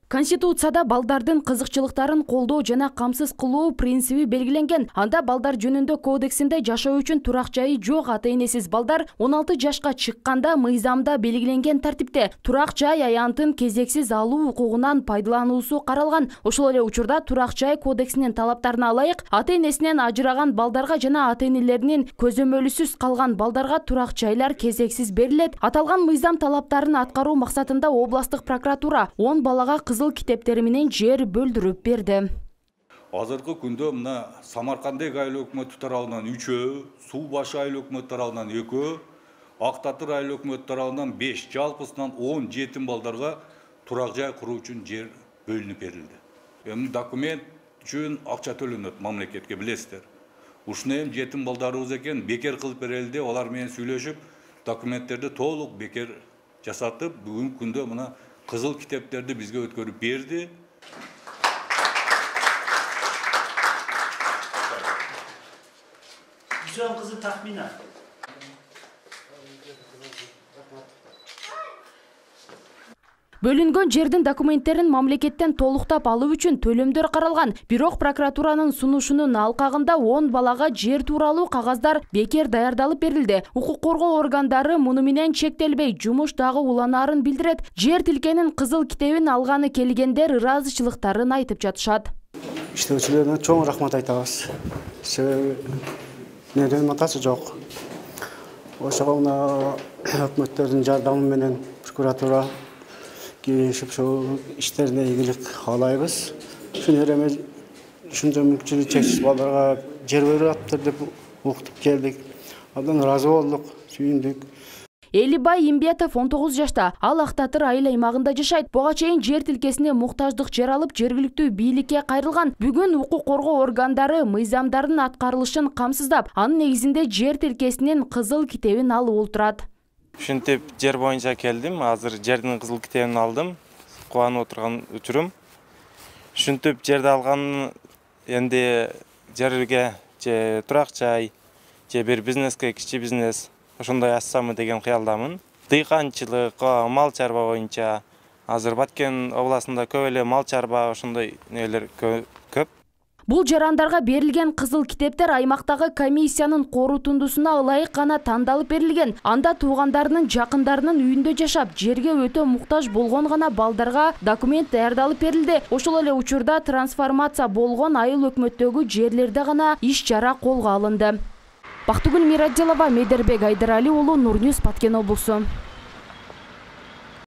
Конституцияда балдардын кызыкчылыктарын колдоо жана камсыз кылуу принциби белгиленген. Анда балдар жөнүндө кодексинде жашоо үчүн турак жайы жок ата-энесиз балдар 16 жашка чыкканда мыйзамда белгиленген тартипте турак жай аянтын кезексиз алуу укугунан пайдалануусу каралган. Ошол эле учурда турак жай кодексинин талаптарына ылайык ата-энесинен ажыраган балдарга жана ата-энелеринин көзөмөлүсүз калган балдарга турак жайлар кезексиз берилет. Аталган мыйзам талаптарын аткаруу максатында областык прокуратура 10 балага кызыл китептери менен жер бөлдүрүп берди. Азыркы күндө мына Самаркандек айыл өкмөтү тарабынан 3, Суу башы айыл өкмөтү тарабынан 2, Ак Татыр айыл өкмөтү тарабынан 5, жалпысынан 10 жетим балдарга турак жай куруу үчүн жер бөлүнүп берилди. Эми документ үчүн акча төлөнөт мамлекетке, билесиздер. Ушуну эми жетим балдарыбыз экен бекер кылып берели деп алар менен сүйлөшүп, документтерди толук бекер жасатып, бүгүнкү күндө мына кызыл китептерди бизге өткөрүп берди. Güzel kızı tahminen. Бөлүнгөн жердин документтерин мамлекеттен толуктап алуу үчүн төлөмдөр каралган. Бирок прокуратуранын сунушунун алкагында 10 балага жер тууралуу кагаздар бекер даярдалып берилди. Укук коргоо органдары муну менен чектелбей, жумуш дагы уланаарын билдирет. Жер тилкенин кызыл китебин алганы келгендер ыраазычылыктарын айтып жатышат. İşlevçilerine çok rahmet aytабыз. Себеби неден матасы жок. Ошого өкмөттөрдүн жардамы менен прокуратура кеңешип ошол иштерине ийгилик каалайбыз. Ушуну эреме ушунча мүмкүнчүлүгү чексиз балдарга жер бериптир деп уктуп келдик. Абдан ыраазы болдук, сүйүндүк. Элибай Имбетов 19 жашта. Ал Ак Татыр айыл аймагында жашайт. Буга чейин жер тилкесине муктаждык жер алып, жергиликтүү бийликке кайрылган. Бүгүн укук коргоо органдары мыйзамдардын аткарылышын камсыздап, анын негизинде жер тилкесинин кызыл китебин алып отурат. Ушинтип жер боюнча келдим. Азыр жердин кызыл китебин алдым. Кубанып отурган учурум. Ушинтип жерди алган энди жерге же турак жай, же бир бизнеске, кичи бизнес ошондой ачсамы деген кыялдамын. Дыйканчылык, мал чарба боюнча азыр Баткен областында көп эле мал чарба ошондой нелер көп. Бул жарандарга берилген кызыл китептер аймактагы комиссиянын корутундусуна ылайык гана тандалып берилген. Анда туугандарынын жакындарынын үйүндө жашап, жерге өтө муктаж болгон гана балдарга документ даярдалып берилди. Ошол эле учурда трансформация болгон айыл өкмөттөгү жерлерде гана иш чара колго алынды. Бактыгүл Мирадилова, Медербек Айдарали уулу, Нурньюз, Баткен облусу.